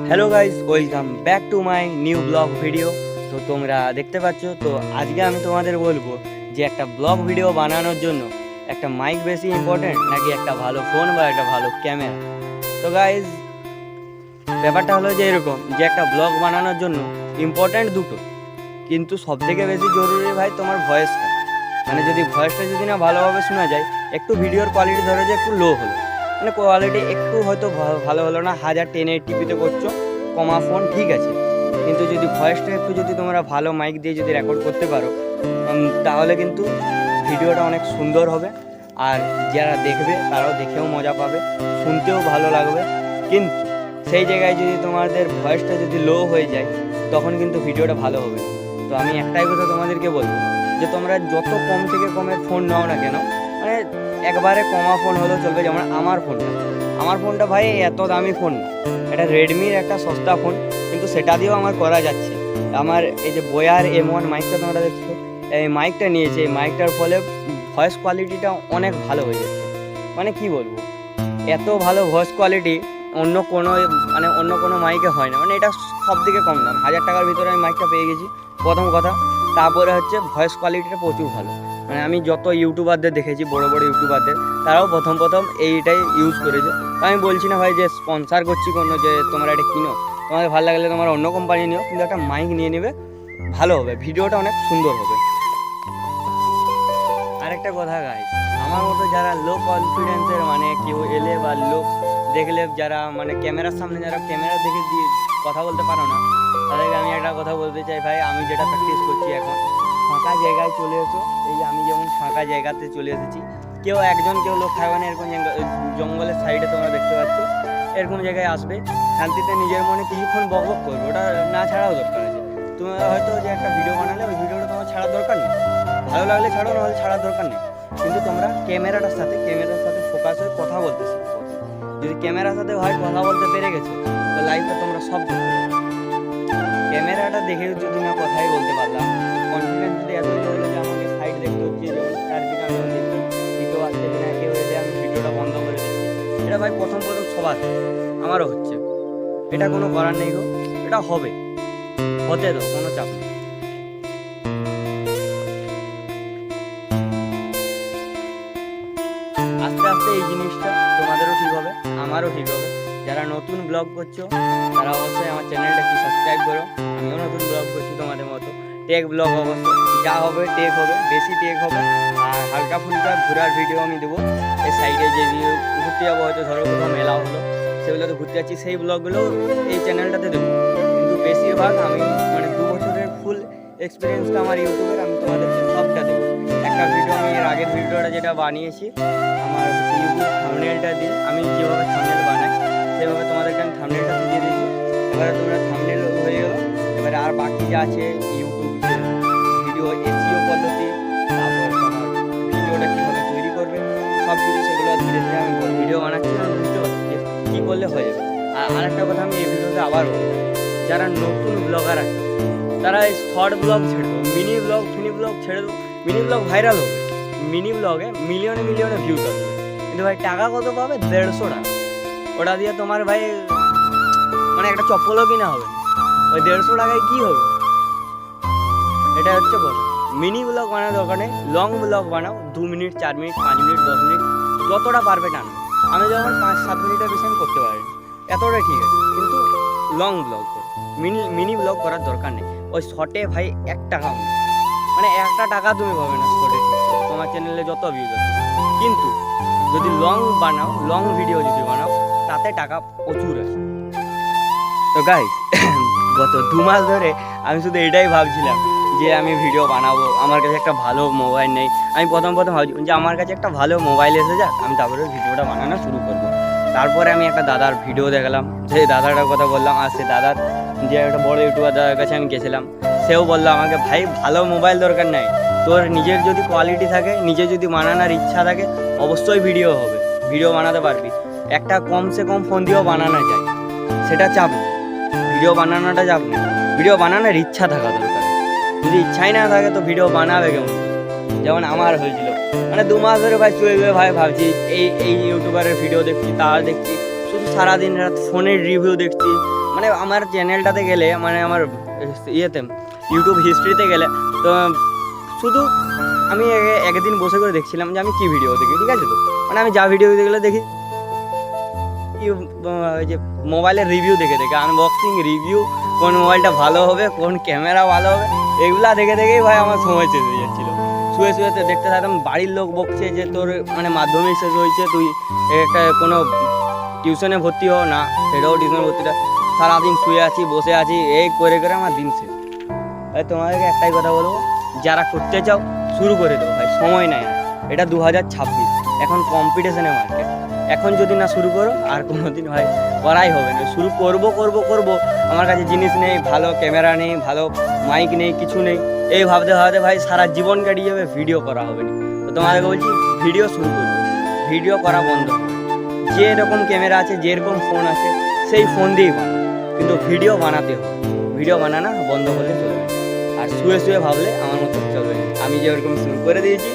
Hello guys, welcome back to my new blog video. তো তোমরা দেখতে পাচ্ছ, তো আজকে আমি তোমাদের বলবো যে একটা ব্লগ ভিডিও বানানোর জন্য একটা মাইক বেশি ইম্পর্টেন্ট নাকি একটা ভালো ফোন বা একটা ভালো ক্যামেরা। তো গাইস, ব্যাপারটা হলো যে এরকম যে একটা ব্লগ বানানোর জন্য ইম্পর্টেন্ট দুটো, কিন্তু সবথেকে বেশি জরুরি ভাই তোমার ভয়েসটা। মানে যদি ভয়েসটা যদি না ভালোভাবে শোনা যায়, একটু ভিডিওর কোয়ালিটি ধরো যে একটু লো হলো, মানে কোয়ালিটি একটু হয়তো ভালো হলো না, 1080p করছো কমা ফোন ঠিক আছে, কিন্তু যদি ভয়েসটা একটু যদি তোমরা ভালো মাইক দিয়ে যদি রেকর্ড করতে পারো তাহলে কিন্তু ভিডিওটা অনেক সুন্দর হবে। আর যারা দেখবে তারাও দেখেও মজা পাবে, শুনতেও ভালো লাগবে। কিন্তু সেই জায়গায় যদি তোমাদের ভয়েসটা যদি লো হয়ে যায় তখন কিন্তু ভিডিওটা ভালো হবে না। তো আমি একটাই কথা তোমাদেরকে বলবো যে তোমরা যত কম থেকে কমের ফোন নাও না কেন, মানে একবারে কমা ফোন হলেও চলবে। যেমন আমার ফোনটা ভাই এত দামি ফোন, এটা রেডমির একটা সস্তা ফোন, কিন্তু সেটা দিয়েও আমার করা যাচ্ছে। আমার এই যে বোয়ার M1 মাইকটা তোমরা দেখছো, এই মাইকটা নিয়েছে, এই মাইকটার ফলে ভয়েস কোয়ালিটিটা অনেক ভালো হয়ে যাচ্ছে। মানে কি বলবো, এত ভালো ভয়েস কোয়ালিটি অন্য কোনো মাইকে হয় না। মানে এটা সব থেকে কম দাম, 1000 টাকার ভিতরে আমি মাইকটা পেয়ে গেছি, প্রথম কথা। তারপরে হচ্ছে ভয়েস কোয়ালিটিটা প্রচুর ভালো। মানে আমি যত ইউটিউবারদের দেখেছি, বড় বড় ইউটিউবারদের, তারাও প্রথম এইটাই ইউজ করেছে। তো আমি বলছি না ভাই যে স্পন্সার করছি কোনো, যে তোমরা এটা কিনো, তোমাদের ভালো লাগলে তোমরা অন্য কোম্পানি নিও, কিন্তু একটা মাইক নিয়ে নেবে, ভালো হবে, ভিডিওটা অনেক সুন্দর হবে। আরেকটা কথা গাইস, আমার মতো যারা লো কনফিডেন্সের, মানে কেউ এলে বা লোক দেখলে, যারা মানে ক্যামেরার সামনে যারা ক্যামেরা দেখে দিয়ে কথা বলতে পারো না, তাদেরকে আমি একটা কথা বলতে চাই ভাই, আমি যেটা প্র্যাকটিস করছি এখন, ফাঁকা জায়গায় চলে এসো। এই যে আমি যেমন ফাঁকা জায়গাতে চলে এসেছি, কেউ লোক থাকবে না, এরকম জঙ্গলের সাইডে তোমরা দেখতে পাচ্ছ, এরকম জায়গায় আসবে, শান্তিতে নিজের মনে কিছুক্ষণ বকবক করবে, ওটা না ছাড়াও দরকার আছে। তুমি হয়তো যে একটা ভিডিও বানালে, ওই ভিডিওটা তোমার ছাড়ার দরকার নেই, ভালো লাগলে ছাড়ো, নাহলে ছাড়ার দরকার নেই। কিন্তু তোমরা ক্যামেরার সাথে ফোকাস হয়ে কথা বলতে শিখো। যদি ক্যামেরার সাথে ভাই কথা বলতে পেরে গেছো, তো লাইফে তোমরা সব দেখতে পাবে। ক্যামেরাটা দেখে যদি না কথাই বলতে পারলাম, কনফিডেন্স যদি এত হলো যে আমাকে সাইড দেখতে হচ্ছে, যেমন চারদিকে আমি দেখছি ভিডিও আসছে কিনা, কেউ এলে আমি ভিডিওটা বন্ধ করে দিচ্ছি, এটা ভাই প্রথম সবার, আমারও হচ্ছে। এটা কোনো করার নেই গো, এটা হবে, হতে দাও, কোনো চাপ নেই। আস্তে আস্তে এই জিনিসটা তোমাদেরও ঠিক হবে, আমারও ঠিক হবে। যারা নতুন ব্লগ করছো তারা অবশ্যই আমার চ্যানেলটা একটু সাবস্ক্রাইব করো। আমিও নতুন ব্লগ করছি তোমাদের মতো, টেক ব্লগ অবশ্য, যা হবে টেক হবে, বেশি টেক হবে। আর হালকা ফুলকা ঘোরার ভিডিও আমি দেবো। এই সাইডে যে ঘুরতে যাবো, হয়তো ধরো কোথাও মেলা হলো, সেগুলোতে ঘুরতে যাচ্ছি, সেই ব্লগগুলো এই চ্যানেলটাতে দেবো। কিন্তু বেশিরভাগ আমি মানে 2 বছরের ফুল এক্সপিরিয়েন্সটা আমার ইউটিউবের, আমি তোমাদেরকে সবটা দেবো। একটা ভিডিও, আমি এর আগের ভিডিওটা যেটা বানিয়েছি আমার ইউটিউব থাম্বনেলটা দিয়ে, আমি যেভাবে থাম্বনেল বানাই সেভাবে তোমাদেরকে আমি থাম্বনেলটা শিখিয়ে দিয়েছি। এবারে তোমরা থাম্বনেল হয়ে গেলো, এবারে আর বাকি যা আছে ইউটিউব ভিডিও SEO পদ্ধতি, তারপর তোমার ভিডিওটা কীভাবে তৈরি করবে, সব কিছু সেগুলো ধীরে ধীরে আমি ভিডিও বানাচ্ছি, আমি বুঝতে পারছি যে কী করলে হয়ে যাবে। আর আরেকটা কথা আমি এই ভিডিওতে আবার বলবো, যারা নতুন ব্লগার আছে তারা এই শর্ট ব্লগ ছেড়ে দেবো, মিনি ব্লগ ছেড়ে দেবো। মিনি ব্লগ ভাইরাল হবে, মিনি ব্লগে মিলিয়নে ভিউজ আসবে, কিন্তু ভাই টাকা কত পাবে? 150 টাকা। ওটা দিয়ে তোমার ভাই মানে একটা চপ্পলও কিনা হবে, ওই 150 টাকায় কী হবে? এটা হচ্ছে কথা। মিনি ব্লগ বানাও দরকার নেই, লং ব্লগ বানাও, 2 মিনিট, 4 মিনিট, 5 মিনিট, 10 মিনিট, যতটা পারবে টানো। আমি যখন 5-7 মিনিটের বেশি আমি করতে পারি, এতটা ঠিক আছে, কিন্তু লং ব্লগ করো, মিনি ব্লগ করার দরকার নেই। ওই শর্টে ভাই 1 টাকা, মানে 1টা টাকা তুমি পাবে না শর্টে, তোমার চ্যানেলে যত ভিউজ আছে। কিন্তু যদি লং বানাও, লং ভিডিও যদি বানাও, তাতে টাকা প্রচুর আছে। তো গাইস, গত 2 মাস ধরে আমি শুধু এটাই ভাবছিলাম যে আমি ভিডিও বানাবো, আমার কাছে একটা ভালো মোবাইল নেই। আমি প্রথম ভাবছি যে আমার কাছে একটা ভালো মোবাইল এসে যাক, আমি তারপরে ভিডিওটা বানানো শুরু করব। তারপরে আমি একটা দাদার ভিডিও দেখলাম, যে দাদাটার কথা বললাম, আর সে দাদার যে একটা বড় ইউটিউবার দাদার কাছে আমি গেছিলাম, সেও বললো আমাকে, ভাই ভালো মোবাইল দরকার নাই, তোর নিজের যদি কোয়ালিটি থাকে, নিজে যদি বানানোর ইচ্ছা থাকে, অবশ্যই ভিডিও হবে, ভিডিও বানাতে পারবি। একটা কমসে কম ফোন দিয়েও বানানো যায়, সেটা চাপ নেই, ভিডিও বানানোটা চাপ নেই, ভিডিও বানানোর ইচ্ছা থাকা দরকার। যদি ইচ্ছাই না থাকে তো ভিডিও বানাবে কেমন? যেমন আমার হয়েছিল, মানে 2 মাস ধরে ভাই চলবে, ভাই ভাবছি এই ইউটিউবারের ভিডিও দেখছি, তার দেখছি, শুধু সারাদিন রাত ফোনের রিভিউ দেখছি, মানে আমার চ্যানেলটাতে গেলে, মানে আমার ইয়েতে ইউটিউব হিস্ট্রিতে গেলে, তো শুধু আমি একদিন বসে করে দেখছিলাম যে আমি কী ভিডিও দেখি, ঠিক আছে? তো মানে আমি যা ভিডিও যেগুলো দেখি, ওই যে মোবাইলের রিভিউ দেখে আনবক্সিং রিভিউ, কোন মোবাইলটা ভালো হবে, কোন ক্যামেরা ভালো হবে, এগুলা দেখে দেখেই ভাই আমার সময় শেষ হয়ে যাচ্ছিলো। শুয়ে শুয়ে দেখতে থাকতাম, বাড়ির লোক বকছে যে তোর মানে মাধ্যমিক শেষ হয়েছে, তুই একটা কোনো টিউশনে ভর্তি হও না, সেটাও টিউশনে ভর্তিটা, সারাদিন শুয়ে আছি, বসে আছি, এই করে করে আমার দিন শেষ। ভাই তোমাদেরকে একটাই কথা বলবো, যারা করতে চাও শুরু করে দেবো ভাই, সময় নেয় না। এটা 2026, এখন কম্পিটিশনের মার্কেট। এখন যদি না শুরু করো আর কোনো দিন ভাই করাই হবে না। শুরু করবো, আমার কাছে জিনিস নেই, ভালো ক্যামেরা নেই, ভালো মাইক নেই, কিছু নেই, এই ভাবতে ভাবতে ভাই সারা জীবন কাটিয়ে যাবে, ভিডিও করা হবে না। তো তোমাদেরকে বলছি, ভিডিও শুরু করবে, ভিডিও করা বন্ধ করো। যে এরকম ক্যামেরা আছে, যেরকম ফোন আছে, সেই ফোন দিয়েই বানাও, কিন্তু ভিডিও বানাতে হবে। ভিডিও বানানো বন্ধ করলে চলবে না। আর শুয়ে শুয়ে ভাবলে আমার মতো চলবে না। আমি যে ওরকম শুরু করে দিয়েছি,